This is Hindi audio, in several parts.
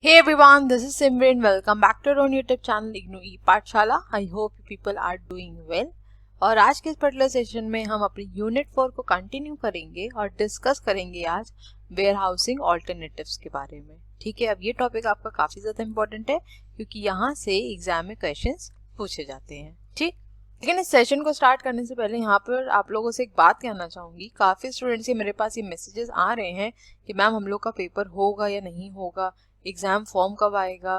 Hey everyone, this is Simran. Welcome back to our own YouTube channel IGNOU ई पाठशाला. I hope people are doing well. और आज के इस पर्टिकुलर सेशन में हम अपनी यूनिट 4 को कंटिन्यू करेंगे और डिस्कस करेंगे आज वेयर हाउसिंग ऑल्टरनेटिव्स के बारे में. ठीक है, अब ये टॉपिक आपका काफी ज्यादा इंपॉर्टेंट है क्योंकि यहाँ से एग्जाम में क्वेश्चंस पूछे जाते हैं. ठीक, लेकिन इस सेशन को स्टार्ट करने से पहले यहाँ पर आप लोगों से एक बात कहना चाहूंगी. काफी स्टूडेंट्स के मेरे पास ये मैसेजेस आ रहे हैं कि मैम हम लोग का पेपर होगा या नहीं होगा, एग्जाम फॉर्म कब आएगा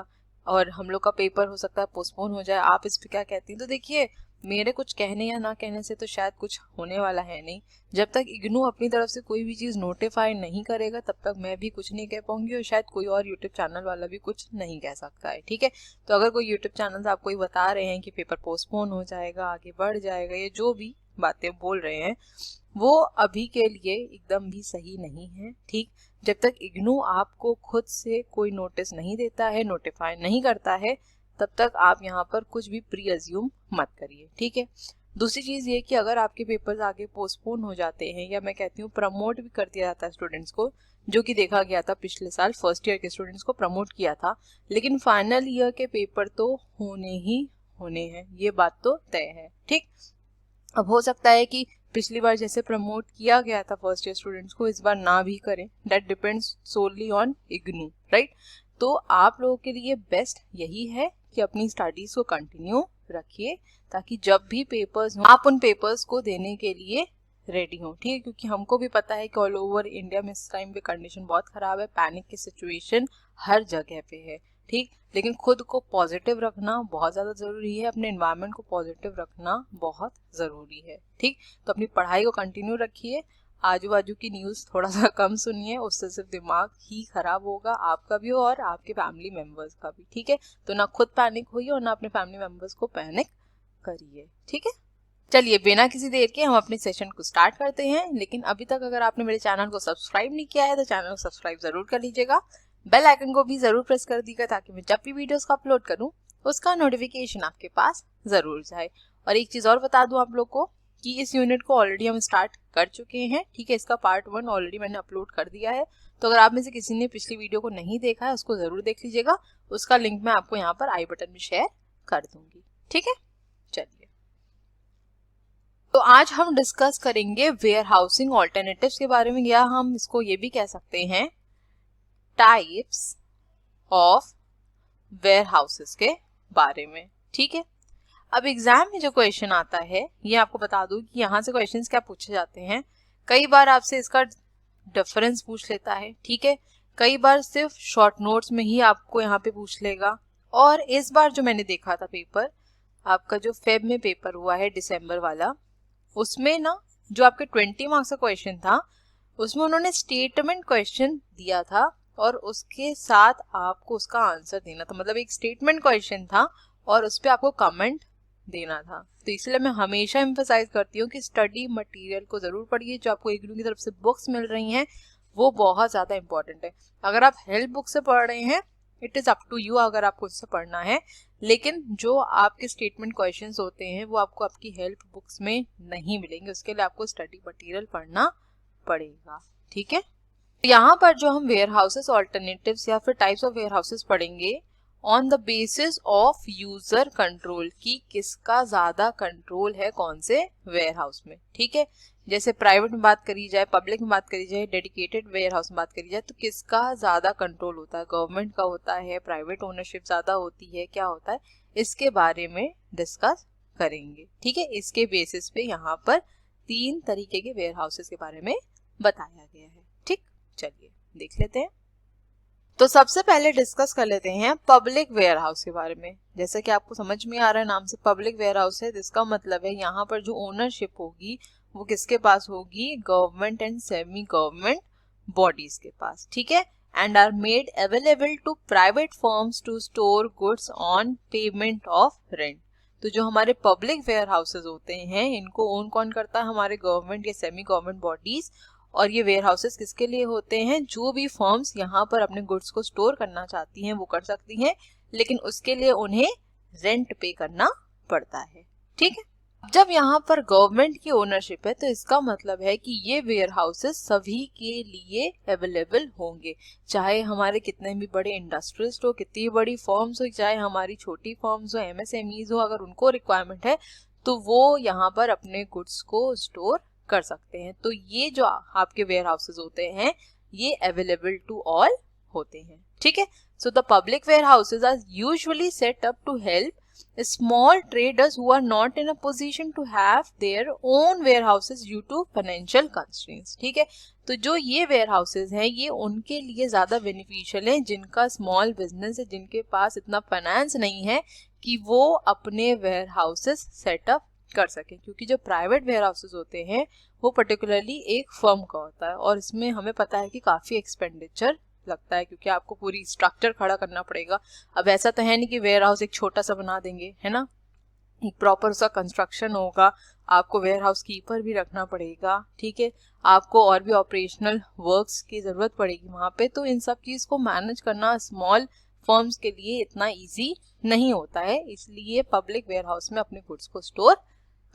और हम लोग का पेपर हो सकता है पोस्टपोन हो जाए, आप इस पे क्या कहती हैं. तो देखिए, मेरे कुछ कहने या ना कहने से तो शायद कुछ होने वाला है नहीं. जब तक इग्नू अपनी तरफ से कोई भी चीज़ नोटिफाई नहीं करेगा तब तक मैं भी कुछ नहीं कह पाऊंगी और शायद कोई और यूट्यूब चैनल वाला भी कुछ नहीं कह सकता है. ठीक है, तो अगर कोई यूट्यूब चैनल से आपको बता रहे हैं कि पेपर पोस्टपोन हो जाएगा, आगे बढ़ जाएगा, ये जो भी बातें बोल रहे हैं वो अभी के लिए एकदम भी सही नहीं है. ठीक, जब तक इग्नू आपको खुद से कोई नोटिस नहीं देता है, नोटिफाई नहीं करता है, तब तक आप यहाँ पर कुछ भी प्री अज्यूम मत करिए. ठीक है, दूसरी चीज़ ये कि अगर आपके पेपर्स आगे पोस्टपोन हो जाते हैं या मैं कहती हूँ प्रमोट भी कर दिया जाता है स्टूडेंट्स को, जो कि देखा गया था पिछले साल फर्स्ट ईयर के स्टूडेंट्स को प्रमोट किया था, लेकिन फाइनल ईयर के पेपर तो होने ही होने हैं, ये बात तो तय है. ठीक, अब हो सकता है कि पिछली बार जैसे प्रमोट किया गया था फर्स्ट ईयर स्टूडेंट्स को इस बार ना भी करें. That depends solely on IGNOU, right. तो आप लोगों के लिए बेस्ट यही है कि अपनी स्टडीज को कंटिन्यू रखिए ताकि जब भी पेपर्स हो आप उन पेपर्स को देने के लिए रेडी हो. ठीक है, क्योंकि हमको भी पता है कि ऑल ओवर इंडिया में इस टाइम पे कंडीशन बहुत खराब है, पैनिक की सिचुएशन हर जगह पे है. ठीक, लेकिन खुद को पॉजिटिव रखना बहुत ज़्यादा ज़रूरी है, अपने एनवायरनमेंट को पॉजिटिव रखना बहुत ज़रूरी है. ठीक, तो अपनी पढ़ाई को कंटिन्यू रखिए, आजू बाजू की न्यूज़ थोड़ा सा कम सुनिए, उससे सिर्फ दिमाग ही खराब होगा, आपका भी हो और आपके फैमिली मेम्बर्स का भी. ठीक है, तो ना खुद पैनिक होइए और ना अपने फैमिली मेम्बर्स को पैनिक करिए. ठीक है, चलिए बिना किसी देर के हम अपने सेशन को स्टार्ट करते हैं. लेकिन अभी तक अगर आपने मेरे चैनल को सब्सक्राइब नहीं किया है तो चैनल को सब्सक्राइब जरूर कर लीजिएगा, बेल आइकन को भी जरूर प्रेस कर दीजिएगा ताकि मैं जब भी वीडियोस को अपलोड करूं उसका नोटिफिकेशन आपके पास जरूर जाए. और एक चीज और बता दूं आप लोग को कि इस यूनिट को ऑलरेडी हम स्टार्ट कर चुके हैं. ठीक है, इसका पार्ट 1 ऑलरेडी मैंने अपलोड कर दिया है, तो अगर आप में से किसी ने पिछली वीडियो को नहीं देखा है उसको जरूर देख लीजिएगा. उसका लिंक मैं आपको यहाँ पर आई बटन में शेयर कर दूंगी. ठीक है, चलिए, तो आज हम डिस्कस करेंगे वेयर हाउसिंग ऑल्टरनेटिव्स के बारे में, या हम इसको ये भी कह सकते हैं टाइप्स ऑफ वेयर हाउसेस के बारे में. ठीक है, अब एग्जाम में जो क्वेश्चन आता है ये आपको बता दूं कि यहाँ से क्वेश्चंस क्या पूछे जाते हैं. कई बार आपसे इसका डिफरेंस पूछ लेता है. ठीक है, कई बार सिर्फ शॉर्ट नोट्स में ही आपको यहाँ पे पूछ लेगा. और इस बार जो मैंने देखा था पेपर, आपका जो फेब में पेपर हुआ है दिसंबर वाला, उसमें ना जो आपके 20 मार्क्स का क्वेश्चन था उसमें उन्होंने स्टेटमेंट क्वेश्चन दिया था और उसके साथ आपको उसका आंसर देना था. मतलब एक स्टेटमेंट क्वेश्चन था और उस पर आपको कमेंट देना था. तो इसलिए मैं हमेशा एम्फसाइज करती हूँ कि स्टडी मटेरियल को जरूर पढ़िए. जो आपको इग्नू की तरफ से बुक्स मिल रही हैं वो बहुत ज़्यादा इंपॉर्टेंट है. अगर आप हेल्प बुक से पढ़ रहे हैं it is up to you अगर आपको उससे पढ़ना है, लेकिन जो आपके स्टेटमेंट क्वेश्चंस होते हैं वो आपको आपकी हेल्प बुक्स में नहीं मिलेंगे. उसके लिए आपको स्टडी मटेरियल पढ़ना पड़ेगा. ठीक है, यहाँ पर जो हम वेयर हाउसेस ऑल्टरनेटिव्स या फिर टाइप्स ऑफ वेयर हाउसेस पढ़ेंगे on the basis of user control, की किसका ज्यादा कंट्रोल है कौन से वेयर हाउस में. ठीक है, जैसे प्राइवेट में बात करी जाए, पब्लिक में बात करी जाए, डेडिकेटेड वेयर हाउस में बात करी जाए, तो किसका ज्यादा कंट्रोल होता है, गवर्नमेंट का होता है, प्राइवेट ओनरशिप ज्यादा होती है, क्या होता है, इसके बारे में डिस्कस करेंगे. ठीक है, इसके बेसिस पे यहाँ पर 3 तरीके के वेयर हाउसेस के बारे में बताया गया है. ठीक, चलिए देख लेते हैं. तो सबसे पहले डिस्कस कर लेते हैं पब्लिक वेयर हाउस के बारे में. जैसा कि आपको समझ में आ रहा है नाम से पब्लिक वेयर हाउस है, जिसका मतलब है यहाँ पर जो ओनरशिप होगी वो किसके पास होगी, government and semi government bodies के पास. ठीक है, and are made available to private firms to store goods on payment of rent. तो जो हमारे पब्लिक वेयर हाउसेज होते हैं इनको ओन कौन करता है, हमारे गवर्नमेंट या सेमी गवर्नमेंट बॉडीज. और ये वेयर हाउसेस किसके लिए होते हैं, जो भी फर्म्स यहाँ पर अपने गुड्स को स्टोर करना चाहती हैं वो कर सकती हैं, लेकिन उसके लिए उन्हें रेंट पे करना पड़ता है. ठीक है, जब यहाँ पर गवर्नमेंट की ओनरशिप है तो इसका मतलब है कि ये वेयर हाउसेस सभी के लिए अवेलेबल होंगे, चाहे हमारे कितने भी बड़े इंडस्ट्रियलिस्ट हो, कितनी बड़ी फर्म्स हो, चाहे हमारी छोटी फर्म्स हो, एमएसएमईज हो, अगर उनको रिक्वायरमेंट है तो वो यहाँ पर अपने गुड्स को स्टोर कर सकते हैं। तो ये जो आपके वेयर हाउसेस होते हैं ये अवेलेबल टू ऑल होते हैं, ठीक है। So the public warehouses are usually set up to help small traders who are not in a position to have their own warehouses due to financial constraints, ठीक है। तो जो ये warehouses हैं ये उनके लिए ज़्यादा beneficial हैं जिनका small business है, जिनके पास इतना finance नहीं है कि वो अपने warehouses set up कर सकें, क्योंकि जो प्राइवेट वेयर हाउसेज होते हैं वो पर्टिकुलरली एक फर्म का होता है और इसमें हमें पता है कि काफ़ी एक्सपेंडिचर लगता है, क्योंकि आपको पूरी स्ट्रक्चर खड़ा करना पड़ेगा। अब ऐसा तो है नहीं कि वेयर हाउस एक छोटा सा बना देंगे, है ना, एक प्रॉपर सा कंस्ट्रक्शन होगा, आपको वेयर हाउस कीपर भी रखना पड़ेगा, ठीक है, आपको और भी ऑपरेशनल वर्क्स की ज़रूरत पड़ेगी वहाँ पे। तो इन सब चीज़ को मैनेज करना स्मॉल फर्म्स के लिए इतना ईजी नहीं होता है, इसलिए पब्लिक वेयर हाउस में अपने गुड्स को स्टोर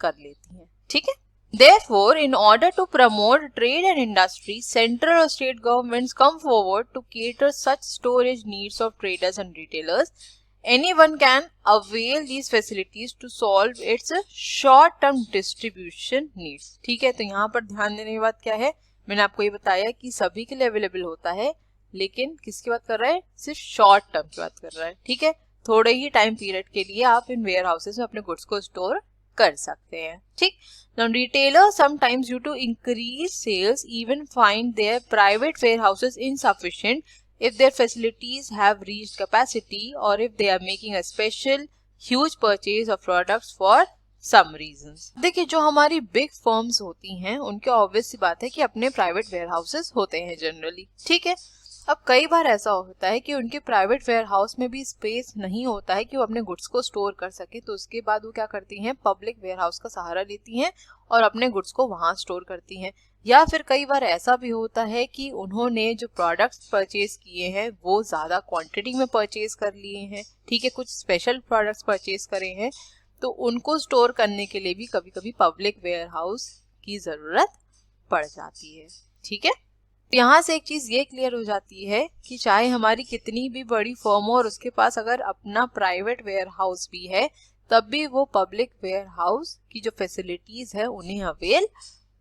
कर लेती हैं, ठीक है। Therefore, in order to promote trade and industry, central or state governments come forward to cater such storage needs of traders and retailers. Anyone can avail these facilities to solve its short-term distribution needs. ठीक है, तो यहाँ पर ध्यान देने की बात क्या है, मैंने आपको ये बताया कि सभी के लिए अवेलेबल होता है, लेकिन किसकी बात कर रहा है, सिर्फ शॉर्ट टर्म की बात कर रहा है, ठीक है। थोड़े ही टाइम पीरियड के लिए आप इन वेयर हाउसेज में अपने गुड्स को स्टोर कर सकते हैं, ठीक। Now retailers sometimes due to increased sales even find their private warehouses insufficient if their facilities have reached capacity or if they are making a special huge purchase of products for some reasons. देखिए जो हमारी बिग फर्म्स होती हैं उनके ऑब्वियस सी बात है कि अपने प्राइवेट वेयर हाउसेज होते हैं जनरली, ठीक है। अब कई बार ऐसा होता है कि उनके प्राइवेट वेयर हाउस में भी स्पेस नहीं होता है कि वो अपने गुड्स को स्टोर कर सके, तो उसके बाद वो क्या करती हैं, पब्लिक वेयर हाउस का सहारा लेती हैं और अपने गुड्स को वहाँ स्टोर करती हैं। या फिर कई बार ऐसा भी होता है कि उन्होंने जो प्रोडक्ट्स परचेज किए हैं वो ज़्यादा क्वांटिटी में परचेज कर लिए हैं, ठीक है, कुछ स्पेशल प्रोडक्ट्स परचेज करे हैं, तो उनको स्टोर करने के लिए भी कभी कभी पब्लिक वेयर हाउस की ज़रूरत पड़ जाती है, ठीक है। यहाँ से एक चीज ये क्लियर हो जाती है कि चाहे हमारी कितनी भी बड़ी फर्म हो और उसके पास अगर अपना प्राइवेट वेयर हाउस भी है, तब भी वो पब्लिक वेयर हाउस की जो फैसिलिटीज है उन्हें अवेल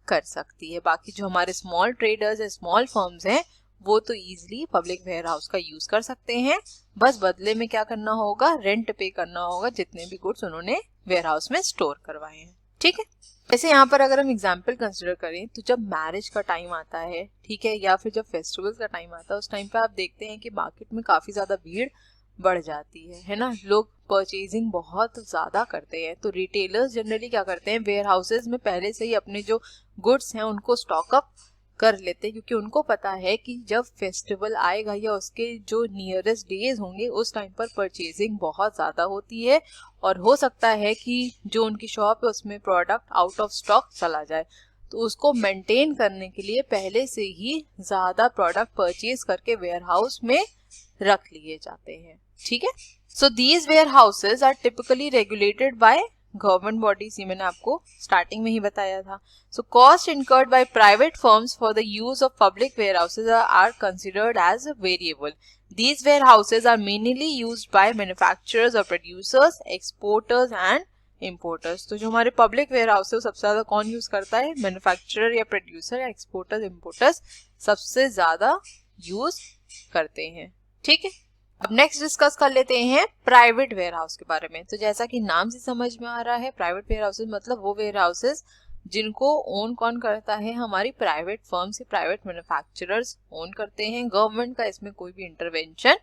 कर सकती है। बाकी जो हमारे स्मॉल ट्रेडर्स है, स्मॉल फर्म्स हैं, वो तो इजीली पब्लिक वेयर हाउस का यूज कर सकते हैं, बस बदले में क्या करना होगा, रेंट पे करना होगा जितने भी गुड्स उन्होंने वेयर हाउस में स्टोर करवाए हैं, ठीक है। वैसे यहाँ पर अगर हम एग्जाम्पल कंसिडर करें तो जब मैरिज का टाइम आता है, ठीक है, या फिर जब फेस्टिवल्स का टाइम आता है, उस टाइम पे आप देखते हैं कि मार्केट में काफ़ी ज़्यादा भीड़ बढ़ जाती है ना, लोग परचेजिंग बहुत ज़्यादा करते हैं। तो रिटेलर्स जनरली क्या करते हैं, वेयर हाउसेज में पहले से ही अपने जो गुड्स हैं उनको स्टॉकअप कर लेते हैं, क्योंकि उनको पता है कि जब फेस्टिवल आएगा या उसके जो नियरेस्ट डेज होंगे उस टाइम पर परचेजिंग बहुत ज़्यादा होती है और हो सकता है कि जो उनकी शॉप है उसमें प्रोडक्ट आउट ऑफ स्टॉक चला जाए, तो उसको मेंटेन करने के लिए पहले से ही ज़्यादा प्रोडक्ट परचेज करके वेयर हाउस में रख लिए जाते हैं, ठीक है। So these warehouses are typically regulated by government bodies, ये मैंने आपको स्टार्टिंग में ही बताया था। So cost incurred by private firms for the use of public warehouses are considered as variable. These warehouses are mainly used by manufacturers or producers, exporters and importers. तो जो हमारे पब्लिक वेयर हाउस है सबसे ज्यादा कौन यूज करता है, मैन्युफैक्चरर या प्रोड्यूसर, एक्सपोर्टर्स, इंपोर्टर्स सबसे ज्यादा यूज करते हैं, ठीक है। अब नेक्स्ट डिस्कस कर लेते हैं प्राइवेट वेयर हाउस के बारे में। तो जैसा कि नाम से समझ में आ रहा है, प्राइवेट वेयर हाउसेज मतलब वो वेयर हाउसेज जिनको ओन कौन करता है, हमारी प्राइवेट फर्म से प्राइवेट मैन्युफैक्चरर्स ओन करते हैं, गवर्नमेंट का इसमें कोई भी इंटरवेंशन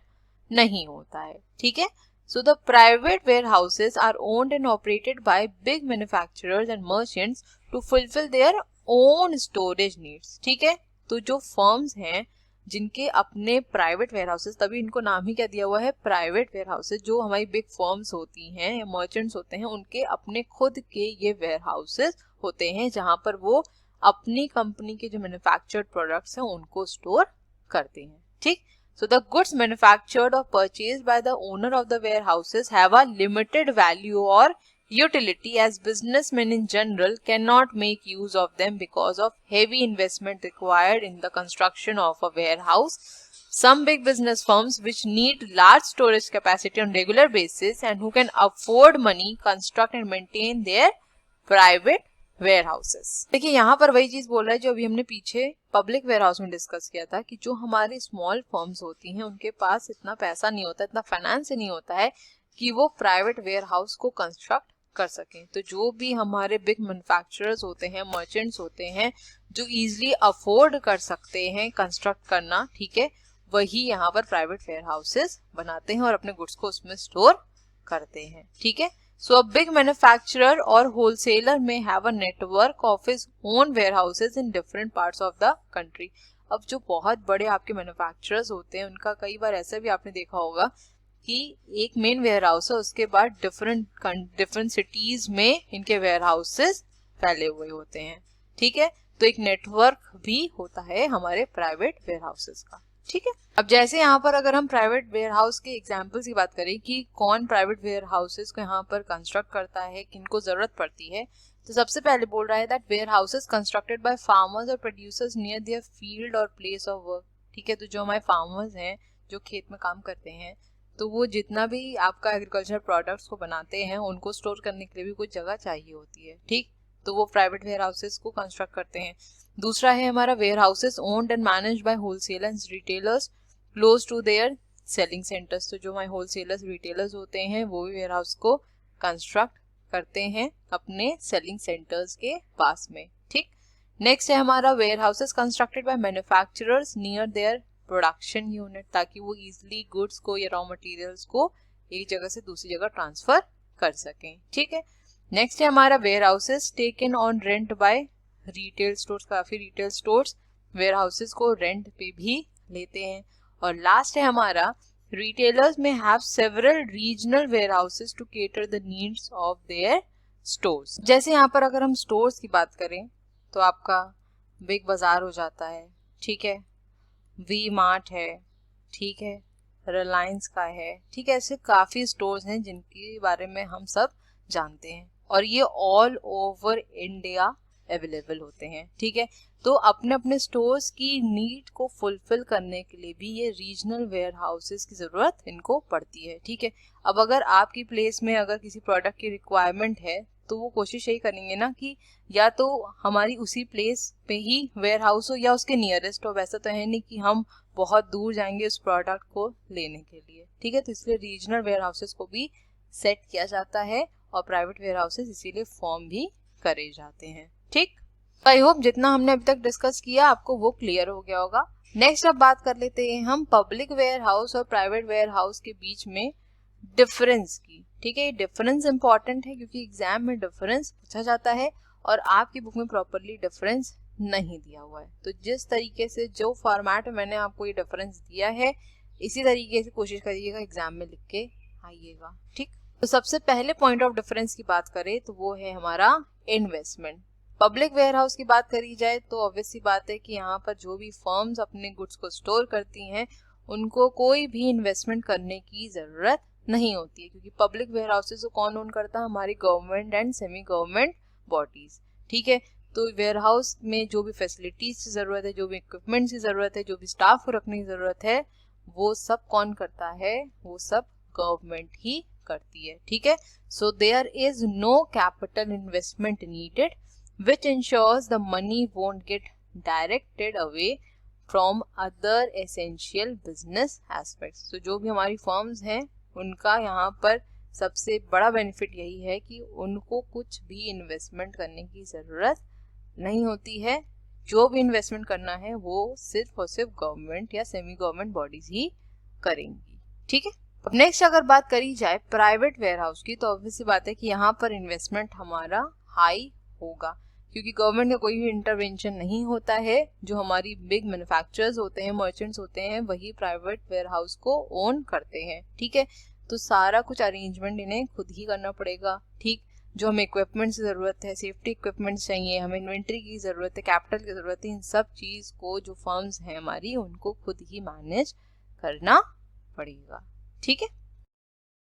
नहीं होता है, ठीक है। So the private warehouses are owned and operated by big manufacturers and merchants to fulfil their own storage needs, ठीक है। तो जो फर्म्स हैं जिनके अपने प्राइवेट वेयर हाउसेज, तभी इनको नाम ही क्या दिया हुआ है, प्राइवेट वेयर हाउसेज, जो हमारी बिग फर्म्स होती हैं या मर्चेंट्स होते हैं उनके अपने खुद के ये वेयर हाउसेज होते हैं जहां पर वो अपनी कंपनी के जो मैन्युफैक्चर्ड प्रोडक्ट्स हैं उनको स्टोर करते हैं, ठीक। सो द गुड्स मैन्युफैक्चर्ड और purchased by the owner of the warehouses have a limited value और utility as businessmen in general cannot make use of them because of heavy investment required in the construction of a warehouse. Some big business firms which need large storage capacity on regular basis and who can afford money construct and maintain their private warehouses. देखिए यहाँ पर वही चीज बोल रहा है जो अभी हमने पीछे पब्लिक वेयरहाउस में डिस्कस किया था कि जो हमारी स्मॉल फर्म्स होती हैं उनके पास इतना पैसा नहीं होता, इतना फाइनेंस नहीं होता है कि वो प्राइवेट वेयरहाउस को कंस्ट्रक्ट कर सकें. तो जो भी हमारे बिग मैन्युफैक्चरर्स होते हैं, मर्चेंट्स होते हैं जो इजीली अफोर्ड कर सकते हैं कंस्ट्रक्ट करना, ठीक है, वही यहाँ पर प्राइवेट वेयरहाउसेस बनाते हैं और अपने गुड्स को उसमें स्टोर करते हैं. ठीक है. So a big manufacturer or wholesaler may have a network of his own warehouses in different parts of the country. अब जो बहुत बड़े आपके मैन्युफैक्चरर्स होते हैं उनका कई बार ऐसा भी आपने देखा होगा कि एक मेन वेयरहाउस है, उसके बाद डिफरेंट सिटीज में इनके वेयरहाउसेस फैले हुए होते हैं. ठीक है. तो एक नेटवर्क भी होता है हमारे प्राइवेट वेयरहाउसेस का. ठीक है. अब जैसे यहाँ पर अगर हम प्राइवेट वेयरहाउस के एग्जांपल्स की बात करें कि कौन प्राइवेट वेयरहाउसेस को यहाँ पर कंस्ट्रक्ट करता है, किनको जरूरत पड़ती है, तो सबसे पहले बोल रहा है that warehouses constructed by farmers और प्रोड्यूसर्स नियर देयर फील्ड और प्लेस ऑफ वर्क. ठीक है. तो जो हमारे फार्मर्स हैं जो खेत में काम करते हैं, तो वो जितना भी आपका एग्रीकल्चर प्रोडक्ट्स को बनाते हैं उनको स्टोर करने के लिए भी कुछ जगह चाहिए होती है. ठीक. तो वो प्राइवेट वेयरहाउसेस को कंस्ट्रक्ट करते हैं. दूसरा है हमारा warehouses owned and managed by wholesalers retailers close to their selling centres. तो जो हमारे होलसेलर्स रिटेलर्स होते हैं वो भी वेयरहाउस को कंस्ट्रक्ट करते हैं अपने सेलिंग सेंटर्स के पास में. ठीक. नेक्स्ट है हमारा warehouses constructed by manufacturers near their production unit, ताकि वो इजिली गुड्स को या रॉ मटेरियल्स को एक जगह से दूसरी जगह ट्रांसफर कर सकें. ठीक है. नेक्स्ट है हमारा warehouses taken on rent by retail stores. काफी रिटेल स्टोर्स वेयरहाउसेस को रेंट पे भी लेते हैं. और लास्ट है हमारा रिटेलर्स में have several regional warehouses to cater the needs of their stores. जैसे यहाँ पर अगर हम स्टोर्स की बात करें तो आपका बिग बाजार हो जाता है. ठीक है. वी मार्ट है. ठीक है. रिलायंस का है. ठीक है. ऐसे काफी स्टोर्स हैं जिनके बारे में हम सब जानते हैं और ये ऑल ओवर इंडिया अवेलेबल होते हैं. ठीक है. तो अपने अपने स्टोर्स की नीड को फुलफिल करने के लिए भी ये रीजनल वेयरहाउसेस की जरूरत इनको पड़ती है. ठीक है. अब अगर आपकी प्लेस में अगर किसी प्रोडक्ट की रिक्वायरमेंट है तो वो कोशिश यही करेंगे ना कि या तो हमारी उसी प्लेस पे ही वेयरहाउस हो या उसके नियरेस्ट हो. वैसा तो है नहीं कि हम बहुत दूर जाएंगे उस प्रोडक्ट को लेने के लिए. ठीक है. तो इसलिए रीजनल वेयरहाउसेस को भी सेट किया जाता है और प्राइवेट वेयरहाउसेस इसीलिए फॉर्म भी करे जाते हैं. ठीक. आई होप जितना हमने अभी तक डिस्कस किया आपको वो क्लियर हो गया होगा. नेक्स्ट अब बात कर लेते हैं हम पब्लिक वेयरहाउस और प्राइवेट वेयरहाउस के बीच में डिफरेंस की. ठीक है. ये डिफरेंस इंपॉर्टेंट है क्योंकि एग्जाम में डिफरेंस पूछा जाता है और आपकी बुक में प्रॉपरली डिफरेंस नहीं दिया हुआ है. तो जिस तरीके से जो फॉर्मेट में मैंने आपको ये डिफरेंस दिया है इसी तरीके से कोशिश करिएगा एग्जाम में लिख के आइएगा. ठीक. तो सबसे पहले पॉइंट ऑफ डिफरेंस की बात करें तो वो है हमारा इन्वेस्टमेंट. पब्लिक वेयरहाउस की बात करी जाए तो ऑब्वियस सी बात है कि यहाँ पर जो भी फर्म्स अपने गुड्स को स्टोर करती हैं उनको कोई भी इन्वेस्टमेंट करने की जरूरत नहीं होती है क्योंकि पब्लिक वेयरहाउसेस को कौन ओन करता है? हमारी government and semi government bodies. ठीक है. तो वेयरहाउस में जो भी फैसिलिटीज की जरूरत है, जो भी इक्विपमेंट्स की जरूरत है, जो भी स्टाफ को रखने की जरूरत है, वो सब कौन करता है? वो सब गवर्नमेंट ही करती है. ठीक है. So there is no capital investment needed which ensures the money won't get directed away from other essential business aspects. तो जो भी हमारी फर्म्स हैं उनका यहाँ पर सबसे बड़ा बेनिफिट यही है कि उनको कुछ भी इन्वेस्टमेंट करने की ज़रूरत नहीं होती है. जो भी इन्वेस्टमेंट करना है वो सिर्फ और सिर्फ गवर्नमेंट या सेमी गवर्नमेंट बॉडीज ही करेंगी. ठीक है. अब नेक्स्ट अगर बात करी जाए प्राइवेट वेयरहाउस की तो ऑब्वियस सी बात है कि यहाँ पर इन्वेस्टमेंट हमारा हाई होगा क्योंकि गवर्नमेंट का कोई भी इंटरवेंशन नहीं होता है. जो हमारी बिग मैन्युफैक्चरर्स होते हैं, मर्चेंट्स होते हैं, वही प्राइवेट वेयरहाउस को ओन करते हैं. ठीक है. तो सारा कुछ अरेंजमेंट इन्हें खुद ही करना पड़ेगा. ठीक. जो हमें इक्विपमेंट्स की ज़रूरत है, सेफ्टी इक्विपमेंट्स चाहिए, हमें इन्वेंट्री की ज़रूरत है, कैपिटल की ज़रूरत है, इन सब चीज़ को जो फर्म्स हैं हमारी उनको खुद ही मैनेज करना पड़ेगा. ठीक है.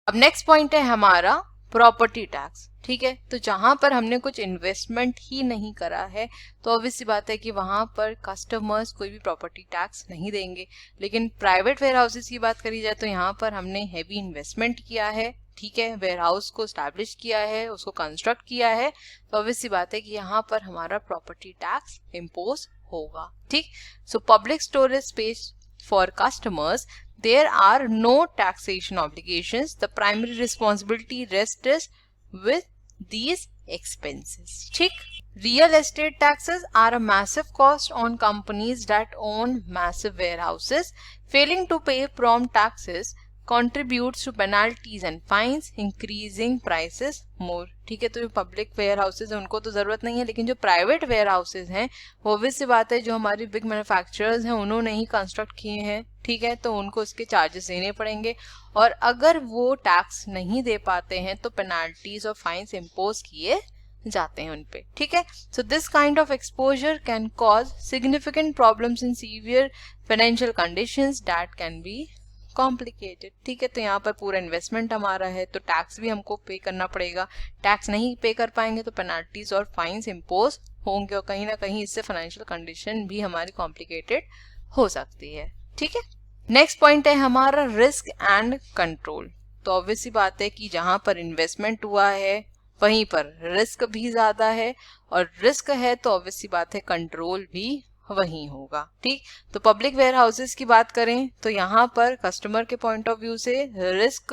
अब नेक्स्ट पॉइंट है हमारा प्रॉपर्टी टैक्स, ठीक है। तो जहां पर हमने कुछ इन्वेस्टमेंट ही नहीं करा है तो ऑब्वियस सी बात है कि वहां पर कस्टमर्स कोई भी प्रॉपर्टी टैक्स नहीं देंगे। लेकिन प्राइवेट वेयर हाउसेस की बात करी जाए तो यहाँ पर हमने हैवी इन्वेस्टमेंट किया है, ठीक है, वेयर हाउस को स्टैब्लिश किया है, उसको कंस्ट्रक्ट किया है, तो ऑब्वियस सी बात है कि यहाँ पर हमारा प्रॉपर्टी टैक्स इम्पोज होगा, ठीक। So public storage space for customers, there are no taxation obligations. The primary responsibility rests with these expenses, ठीक। Real estate taxes are a massive cost on companies that own massive warehouses. Failing to pay prompt taxes contributes to penalties and fines, increasing prices more, ठीक है। तो जो पब्लिक वेयर हाउसेज हैं उनको तो जरूरत नहीं है, लेकिन जो प्राइवेट वेयर हाउसेज हैं वो भी सी बात है, जो हमारी बिग मैन्युफैक्चरर्स हैं उन्होंने ही कंस्ट्रक्ट किए हैं, ठीक है, तो उनको इसके चार्जेस देने पड़ेंगे और अगर वो टैक्स नहीं दे पाते हैं तो पेनाल्टीज और फाइन्स इम्पोज किए जाते हैं उन पे, ठीक है। So this kind of exposure can cause significant problems in severe financial conditions that can be complicated, ठीक है। तो यहाँ पर पूरा इन्वेस्टमेंट हमारा है तो टैक्स भी हमको पे करना पड़ेगा, टैक्स नहीं पे कर पाएंगे तो पेनाल्टीज और फाइन्स इम्पोज होंगे और कहीं ना कहीं इससे फाइनेंशियल कंडीशन भी हमारी कॉम्प्लिकेटेड हो सकती है, ठीक है। नेक्स्ट पॉइंट है हमारा रिस्क एंड कंट्रोल। तो ऑब्वियस सी बात है कि जहां पर इन्वेस्टमेंट हुआ है वहीं पर रिस्क भी ज्यादा है और रिस्क है तो ऑब्वियस सी बात है कंट्रोल भी वही होगा, ठीक। तो पब्लिक वेयर हाउसेस की बात करें तो यहाँ पर कस्टमर के पॉइंट ऑफ व्यू से रिस्क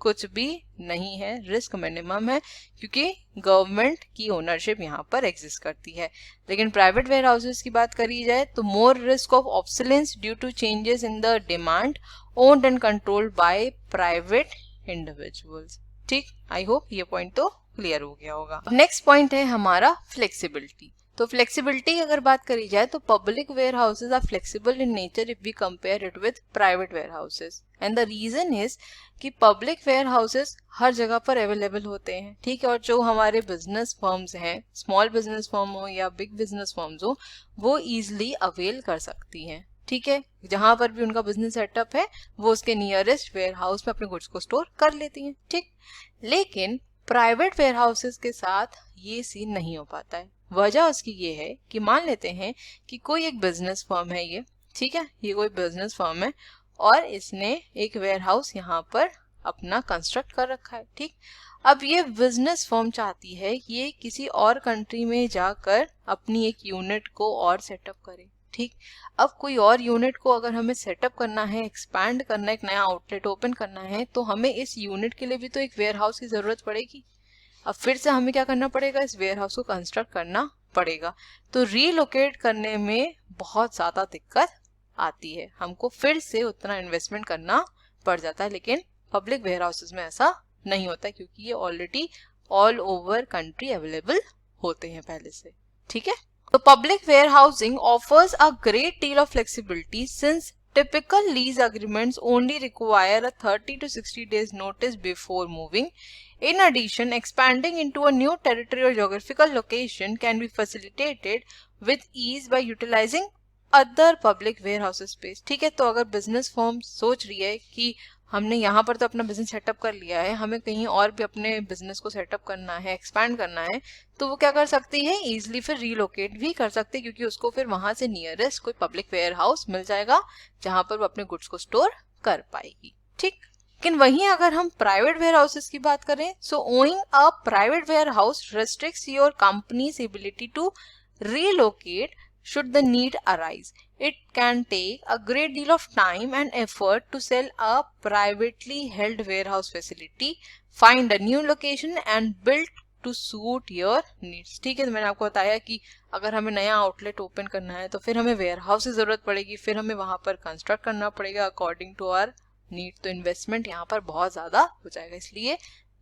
कुछ भी नहीं है, रिस्क मिनिमम है क्योंकि गवर्नमेंट की ओनरशिप यहाँ पर एग्जिस्ट करती है। लेकिन प्राइवेट वेयर हाउसेस की बात करी जाए तो more risk of obsolescence due to changes in the demand owned and controlled by private individuals, ठीक। आई होप ये पॉइंट तो क्लियर हो गया होगा। नेक्स्ट पॉइंट है हमारा फ्लेक्सिबिलिटी। तो फ्लेक्सिबिलिटी की अगर बात करी जाए तो public warehouses are flexible in nature if we compare it with private warehouses and the reason is कि पब्लिक वेयर हाउसेज हर जगह पर अवेलेबल होते हैं, ठीक है, और जो हमारे बिजनेस फर्म्स हैं, स्मॉल बिजनेस फर्म हो या बिग बिजनेस फर्म्स हो, वो इजिली अवेल कर सकती हैं, ठीक है। जहां पर भी उनका बिजनेस सेटअप है वो उसके नियरेस्ट वेयर हाउस में अपने गुड्स को स्टोर कर लेती हैं, ठीक। लेकिन प्राइवेट वेयर हाउसेज के साथ ये सीन नहीं हो पाता है। वजह उसकी ये है कि मान लेते हैं कि कोई एक बिजनेस फर्म है ये, ठीक है, ये कोई बिजनेस फर्म है और इसने एक वेयर हाउस यहाँ पर अपना कंस्ट्रक्ट कर रखा है, ठीक। अब ये बिजनेस फर्म चाहती है ये किसी और कंट्री में जाकर अपनी एक यूनिट को और सेटअप करे, ठीक। अब कोई और यूनिट को अगर हमें सेटअप करना है, एक्सपैंड करना है, एक नया आउटलेट ओपन करना है तो हमें इस यूनिट के लिए भी तो एक वेयर हाउस की जरूरत पड़ेगी। अब फिर से हमें क्या करना पड़ेगा, इस वेयर हाउस को कंस्ट्रक्ट करना पड़ेगा। तो रीलोकेट करने में बहुत ज्यादा दिक्कत आती है, हमको फिर से उतना इन्वेस्टमेंट करना पड़ जाता है। लेकिन पब्लिक वेयर हाउसेज में ऐसा नहीं होता क्योंकि ये already all over country available होते हैं पहले से, ठीक है। तो public warehousing offers a great deal of flexibility since typical lease agreements only require a 30 to 60 days notice before moving. In addition, expanding into a new territory or geographical location can be facilitated with ease by utilizing other public warehouse space, ठीक है। तो अगर बिजनेस फर्म सोच रही है कि हमने यहाँ पर तो अपना बिजनेस सेटअप कर लिया है, हमें कहीं और भी अपने बिजनेस को सेटअप करना है, एक्सपैंड करना है, तो वो क्या कर सकती है, इजिली फिर रीलोकेट भी कर सकती है क्योंकि उसको फिर वहां से नियरेस्ट कोई पब्लिक वेयर हाउस मिल जाएगा जहां पर वो अपने गुड्स को स्टोर कर पाएगी, ठीक। लेकिन वहीं अगर हम प्राइवेट वेयर हाउसेस की बात करें, so owing a private warehouse restricts your company's ability to relocate should the need arise. It can take a great deal of time and effort to sell a privately held warehouse facility, find a new location and build to suit your needs, ठीक है। तो मैंने आपको बताया कि अगर हमें नया आउटलेट ओपन करना है तो फिर हमें वेयर हाउस की जरूरत पड़ेगी, फिर हमें वहां पर कंस्ट्रक्ट करना पड़ेगा अकॉर्डिंग टू आवर नीड। तो इन्वेस्टमेंट यहाँ पर बहुत ज्यादा हो जाएगा, इसलिए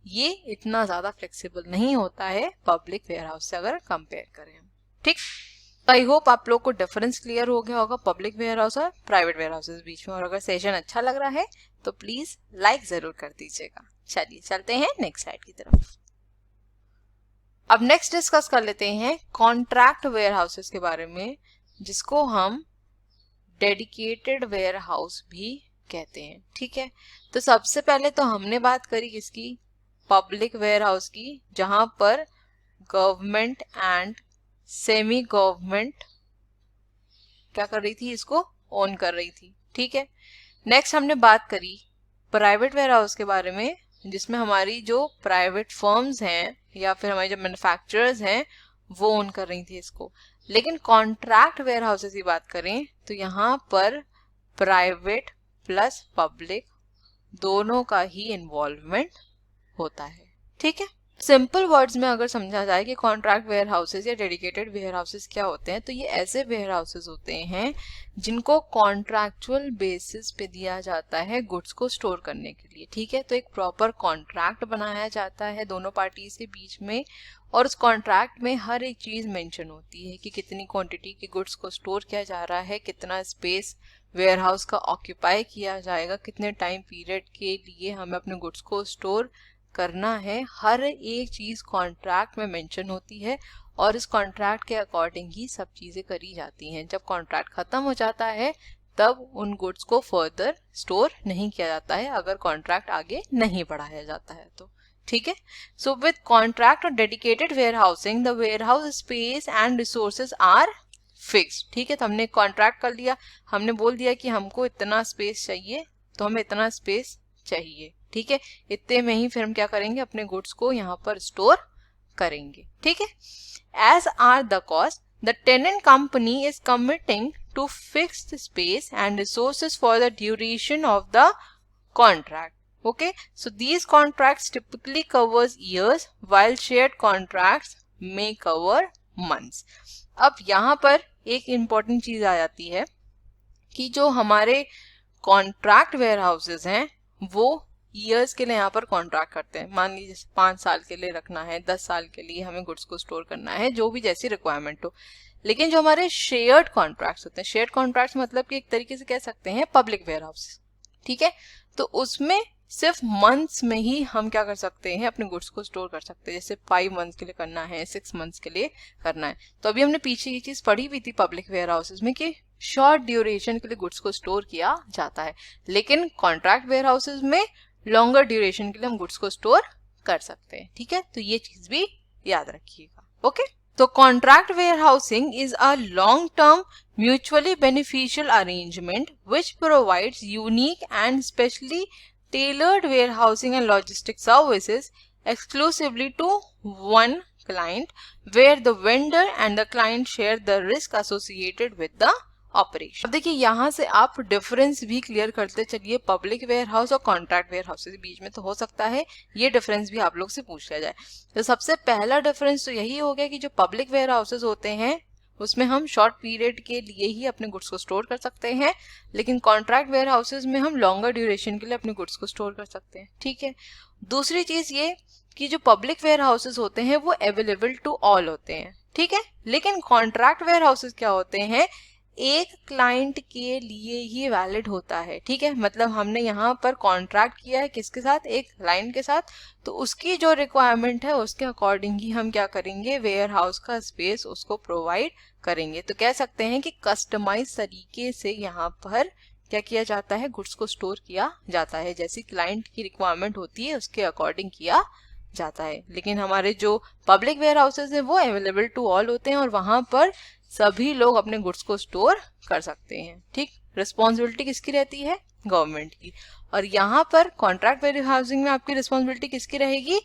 ये इतना ज्यादा फ्लेक्सिबल नहीं होता है पब्लिक वेयर हाउस से अगर कंपेयर करें, ठीक। आई होप आप लोग को डिफरेंस क्लियर हो गया होगा पब्लिक वेयर हाउस और प्राइवेट वेयर हाउसेस बीच में। और अगर सेशन अच्छा लग रहा है तो प्लीज लाइक जरूर कर दीजिएगा। चलिए चलते हैं नेक्स्ट स्लाइड की तरफ। अब नेक्स्ट डिस्कस कर लेते हैं कॉन्ट्रैक्ट वेयर हाउसेस के बारे में, जिसको हम डेडिकेटेड वेयर हाउस भी कहते हैं, ठीक है। तो सबसे पहले तो हमने बात करी किसकी, पब्लिक वेयर हाउस की, जहां पर गवर्नमेंट एंड सेमी गवर्नमेंट क्या कर रही थी, इसको ओन कर रही थी। ठीक है, नेक्स्ट हमने बात करी प्राइवेट वेयर हाउस के बारे में, जिसमें हमारी जो प्राइवेट फर्म्स हैं या फिर हमारे जो मैन्युफैक्चरर्स हैं वो ओन कर रही थी इसको। लेकिन कॉन्ट्रैक्ट वेयर हाउसेस की बात करें तो यहाँ पर प्राइवेट प्लस पब्लिक दोनों का ही इन्वॉल्वमेंट होता है। ठीक है, सिंपल वर्ड्स में अगर समझा जाए कि कॉन्ट्रैक्ट वेयर हाउसेस या डेडिकेटेड वेयर हाउसेस क्या होते हैं, तो ये ऐसे वेयर हाउसेस होते हैं जिनको कॉन्ट्रैक्चुअल बेसिस पे दिया जाता है गुड्स को स्टोर करने के लिए। ठीक है, तो एक प्रॉपर कॉन्ट्रैक्ट बनाया जाता है दोनों पार्टीज के बीच में, और उस कॉन्ट्रैक्ट में हर एक चीज मेंशन होती है कि कितनी क्वांटिटी की गुड्स को स्टोर किया जा रहा है, कितना स्पेस वेयर हाउस का ऑक्यूपाई किया जाएगा, कितने टाइम पीरियड के लिए हमें अपने गुड्स को स्टोर करना है। हर एक चीज कॉन्ट्रैक्ट में मेंशन होती है और इस कॉन्ट्रैक्ट के अकॉर्डिंग ही सब चीजें करी जाती हैं। जब कॉन्ट्रैक्ट खत्म हो जाता है तब उन गुड्स को फर्दर स्टोर नहीं किया जाता है, अगर कॉन्ट्रैक्ट आगे नहीं बढ़ाया जाता है तो। ठीक है, सो विद कॉन्ट्रैक्ट और dedicated warehousing the warehouse space and resources are fix. ठीक है, तो हमने कॉन्ट्रैक्ट कर लिया, हमने बोल दिया कि हमको इतना स्पेस चाहिए तो हमें इतना स्पेस चाहिए। ठीक है, इतने में ही फिर हम क्या करेंगे, अपने गुड्स को यहाँ पर स्टोर करेंगे। ठीक है, as are the cost the tenant company is committing to fix the space and resources for the duration of the contract. Okay, so these contracts typically covers years while shared contracts may cover months. अब यहाँ पर एक important चीज आ जाती है कि जो हमारे कॉन्ट्रैक्ट वेयर हाउसेज हैं वो ईयर्स के लिए यहाँ पर कॉन्ट्रैक्ट करते हैं। मान लीजिए 5 साल के लिए रखना है, 10 साल के लिए हमें गुड्स को स्टोर करना है, जो भी जैसी रिक्वायरमेंट हो। लेकिन जो हमारे शेयर्ड कॉन्ट्रैक्ट्स होते हैं, शेयर्ड कॉन्ट्रैक्ट्स मतलब कि एक तरीके से कह सकते हैं पब्लिक वेयर हाउस। ठीक है, तो उसमें सिर्फ मंथ्स में ही हम क्या कर सकते हैं, अपने गुड्स को स्टोर कर सकते हैं। जैसे 5 मंथ्स के लिए करना है, 6 मंथ्स के लिए करना है। तो अभी हमने पीछे ये चीज पढ़ी हुई थी पब्लिक वेयर हाउसेज में कि शॉर्ट ड्यूरेशन के लिए गुड्स को स्टोर किया जाता है, लेकिन कॉन्ट्रैक्ट वेयर हाउसेज में लॉन्गर ड्यूरेशन के लिए हम गुड्स को स्टोर कर सकते हैं। ठीक है, तो ये चीज भी याद रखिएगा। ओके, तो contract warehousing is a long term mutually beneficial arrangement which provides unique and specially tailored warehousing and logistics services exclusively to one client, where the vendor and the client share the risk associated with the operation. अब देखिए यहाँ से आप डिफरेंस भी क्लियर करते चलिए पब्लिक वेयर हाउस और कॉन्ट्रैक्ट वेयर हाउस के बीच में, तो हो सकता है ये डिफरेंस भी आप लोग से पूछ लिया जाए। तो सबसे पहला डिफरेंस तो यही हो गया कि जो पब्लिक वेयर हाउसेज होते हैं उसमें हम शॉर्ट पीरियड के लिए ही अपने गुड्स को स्टोर कर सकते हैं, लेकिन कॉन्ट्रैक्ट वेयर हाउसेज में हम लॉन्गर ड्यूरेशन के लिए अपने गुड्स को स्टोर कर सकते हैं। ठीक है, दूसरी चीज ये कि जो पब्लिक वेयर हाउसेज होते हैं वो अवेलेबल टू ऑल होते हैं। ठीक है, लेकिन कॉन्ट्रैक्ट वेयर हाउसेज क्या होते हैं, एक क्लाइंट के लिए ही वैलिड होता है। ठीक है, मतलब हमने यहाँ पर कॉन्ट्रैक्ट किया है किसके साथ, एक क्लाइंट के साथ, तो उसकी जो रिक्वायरमेंट है उसके अकॉर्डिंग ही हम क्या करेंगे, वेयर हाउस का स्पेस उसको प्रोवाइड करेंगे। तो कह सकते हैं कि कस्टमाइज तरीके से यहाँ पर क्या किया जाता है, गुड्स को स्टोर किया जाता है, जैसी क्लाइंट की रिक्वायरमेंट होती है उसके अकॉर्डिंग किया जाता है। लेकिन हमारे जो पब्लिक वेयर हाउसेज है वो अवेलेबल टू ऑल होते हैं और वहां पर सभी लोग अपने गुड्स को स्टोर कर सकते हैं। ठीक, रिस्पॉन्सिबिलिटी किसकी रहती है, गवर्नमेंट की। और यहाँ पर कॉन्ट्रैक्ट वेयर हाउसिंग में आपकी रिस्पॉन्सिबिलिटी किसकी रहेगी,